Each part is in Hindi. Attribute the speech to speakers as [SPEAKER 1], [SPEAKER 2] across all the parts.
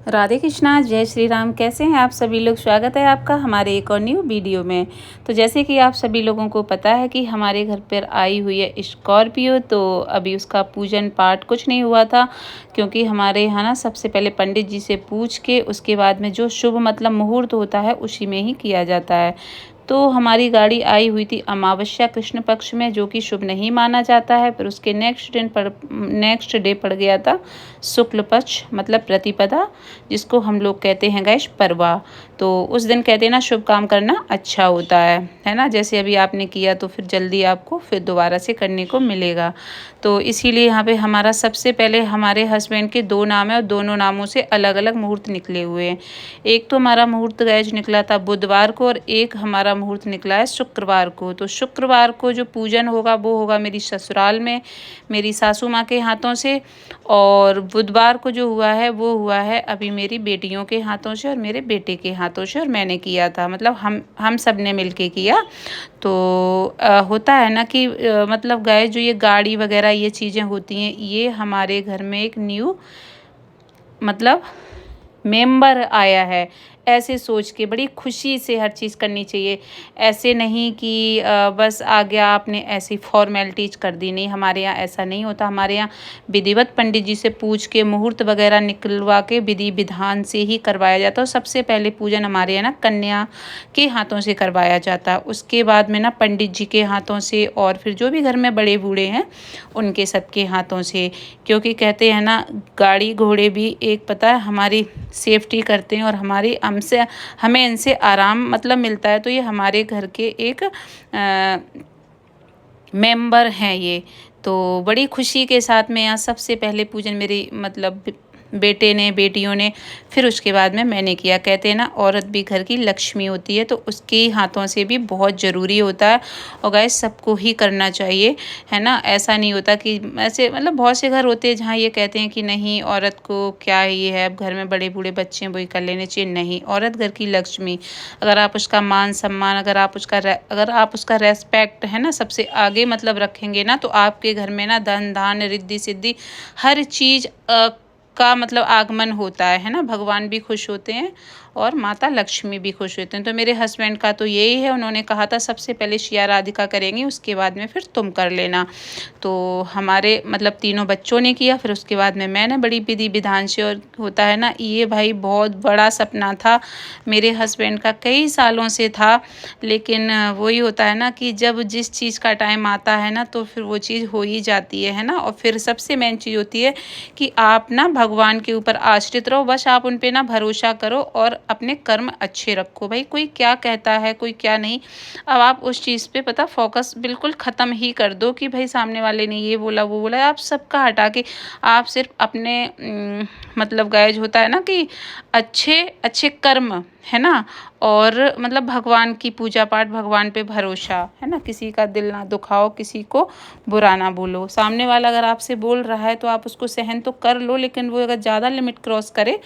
[SPEAKER 1] राधे कृष्णा, जय श्री राम। कैसे हैं आप सभी लोग? स्वागत है आपका हमारे एक और न्यू वीडियो में। तो जैसे कि आप सभी लोगों को पता है कि हमारे घर पर आई हुई है स्कॉर्पियो। तो अभी उसका पूजन पाठ कुछ नहीं हुआ था, क्योंकि हमारे यहाँ ना सबसे पहले पंडित जी से पूछ के उसके बाद में जो शुभ मतलब मुहूर्त होता है उसी में ही किया जाता है। तो हमारी गाड़ी आई हुई थी अमावस्या कृष्ण पक्ष में, जो कि शुभ नहीं माना जाता है। फिर उसके नेक्स्ट डे पड़ गया था शुक्ल पक्ष मतलब प्रतिपदा, जिसको हम लोग कहते हैं गैस परवा। तो उस दिन कहते हैं ना शुभ काम करना अच्छा होता है ना। जैसे अभी आपने किया तो फिर जल्दी आपको फिर दोबारा से करने को मिलेगा। तो इसीलिए यहाँ पे हमारा सबसे पहले हमारे हस्बैंड के 2 नाम है और दोनों नामों से अलग अलग मुहूर्त निकले हुए हैं। एक तो हमारा मुहूर्त गैज निकला था बुधवार को और एक हमारा मुहूर्त निकला है शुक्रवार को। तो शुक्रवार को जो पूजन होगा वो होगा मेरी ससुराल में मेरी सासू माँ के हाथों से, और बुधवार को जो हुआ है वो हुआ है अभी मेरी बेटियों के हाथों से और मेरे बेटे के हाथों से, और मैंने किया था मतलब हम सब ने मिलके किया। तो होता है ना कि मतलब गाय जो ये गाड़ी वगैरह ये चीज़ें होती हैं, ये हमारे घर में एक न्यू मतलब मेंबर आया है, ऐसे सोच के बड़ी खुशी से हर चीज़ करनी चाहिए। ऐसे नहीं कि बस आ गया आपने ऐसी फॉर्मेलिटीज कर दी, नहीं, हमारे यहाँ ऐसा नहीं होता। हमारे यहाँ विधिवत पंडित जी से पूछ के मुहूर्त वगैरह निकलवा के विधि विधान से ही करवाया जाता है। और सबसे पहले पूजन हमारे यहाँ ना कन्या के हाथों से करवाया जाता है, उसके बाद में ना पंडित जी के हाथों से, और फिर जो भी घर में बड़े बूढ़े हैं उनके सबके हाथों से। क्योंकि कहते हैं ना गाड़ी घोड़े भी एक पता है हमारी सेफ्टी करते हैं और हमें इनसे आराम मतलब मिलता है। तो ये हमारे घर के एक मेंबर हैं ये। तो बड़ी खुशी के साथ में यहाँ सबसे पहले पूजन मेरी मतलब बेटे ने बेटियों ने, फिर उसके बाद में मैंने किया। कहते हैं ना औरत भी घर की लक्ष्मी होती है, तो उसके हाथों से भी बहुत ज़रूरी होता है। और गाइस सबको ही करना चाहिए, है ना। ऐसा नहीं होता कि ऐसे मतलब बहुत से घर होते हैं जहाँ ये कहते हैं कि नहीं औरत को क्या ये है, अब घर में बड़े बूढ़े बच्चे हैं वही कर लेने चाहिए। नहीं, औरत घर की लक्ष्मी। अगर आप उसका मान सम्मान, अगर आप उसका रेस्पेक्ट है ना सबसे आगे मतलब रखेंगे ना, तो आपके घर में ना धन धान्य रिद्धि सिद्धि हर चीज़ का मतलब आगमन होता है ना। भगवान भी खुश होते हैं और माता लक्ष्मी भी खुश होते हैं। तो मेरे हस्बैंड का तो यही है, उन्होंने कहा था सबसे पहले शिया राधिका करेंगी, उसके बाद में फिर तुम कर लेना। तो हमारे मतलब तीनों बच्चों ने किया, फिर उसके बाद में मैंने बड़ी विधि विधान से। और होता है ना ये भाई बहुत बड़ा सपना था मेरे हस्बैंड का, कई सालों से था। लेकिन वही होता है ना कि जब जिस चीज़ का टाइम आता है ना तो फिर वो चीज़ हो ही जाती है ना। और फिर सबसे मेन चीज़ होती है कि आप ना भगवान के ऊपर आश्रित रहो, बस आप उन पे ना भरोसा करो और अपने कर्म अच्छे रखो। भाई कोई क्या कहता है कोई क्या नहीं, अब आप उस चीज़ पे पता फोकस बिल्कुल ख़त्म ही कर दो कि भाई सामने वाले ने ये बोला वो बोला, आप सबका हटा के आप सिर्फ अपने मतलब गाइज होता है ना कि अच्छे अच्छे कर्म है ना, और मतलब भगवान की पूजा पाठ, भगवान पे भरोसा है ना। किसी का दिल ना दुखाओ, किसी को बुरा ना बोलो। सामने वाला अगर आपसे बोल रहा है तो आप उसको सहन तो कर लो, लेकिन वो अगर ज़्यादा लिमिट क्रॉस करे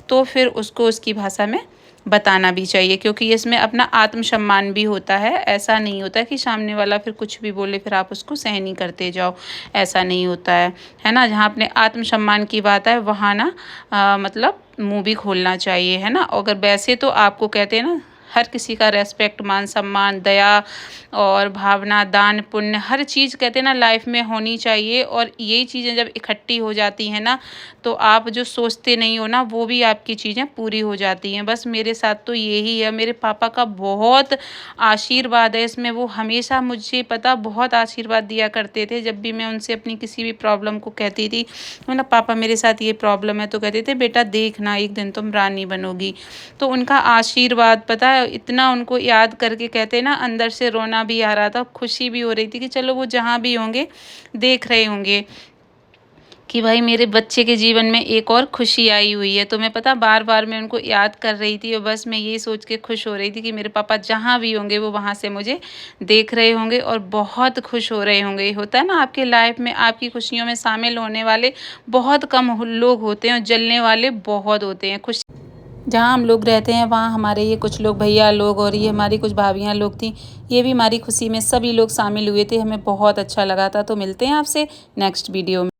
[SPEAKER 1] तो फिर उसको उसकी भाषा में बताना भी चाहिए, क्योंकि इसमें अपना आत्मसम्मान भी होता है। ऐसा नहीं होता कि सामने वाला फिर कुछ भी बोले फिर आप उसको सहन ही करते जाओ, ऐसा नहीं होता है ना। जहाँ अपने आत्मसम्मान की बात है वहाँ ना मतलब मुंह भी खोलना चाहिए, है ना। अगर वैसे तो आपको कहते हैं ना हर किसी का रेस्पेक्ट, मान सम्मान, दया और भावना, दान पुण्य हर चीज़ कहते हैं ना लाइफ में होनी चाहिए। और यही चीज़ें जब इकट्ठी हो जाती हैं ना तो आप जो सोचते नहीं हो ना वो भी आपकी चीज़ें पूरी हो जाती हैं। बस मेरे साथ तो यही है। मेरे पापा का बहुत आशीर्वाद है इसमें, वो हमेशा मुझे पता बहुत आशीर्वाद दिया करते थे। जब भी मैं उनसे अपनी किसी भी प्रॉब्लम को कहती थी मतलब पापा मेरे साथ ये प्रॉब्लम है, तो कहते थे बेटा देखना एक दिन तुम रानी बनोगी। तो उनका आशीर्वाद पता है इतना, उनको याद करके कहते ना अंदर से रोना भी आ रहा था, खुशी भी हो रही थी कि चलो वो जहाँ भी होंगे देख रहे होंगे कि भाई मेरे बच्चे के जीवन में एक और खुशी आई हुई है। तो मैं पता बार बार मैं उनको याद कर रही थी और बस मैं ये सोच के खुश हो रही थी कि मेरे पापा जहाँ भी होंगे वो वहाँ से मुझे देख रहे होंगे और बहुत खुश हो रहे होंगे। होता है ना आपके लाइफ में आपकी खुशियों में शामिल होने वाले बहुत कम लोग होते हैं और जलने वाले बहुत होते हैं। खुश जहाँ हम लोग रहते हैं वहाँ हमारे ये कुछ लोग भैया लोग और ये हमारी कुछ भाभियाँ लोग थी, ये भी हमारी खुशी में सभी लोग शामिल हुए थे। हमें बहुत अच्छा लगा था। तो मिलते हैं आपसे नेक्स्ट वीडियो में।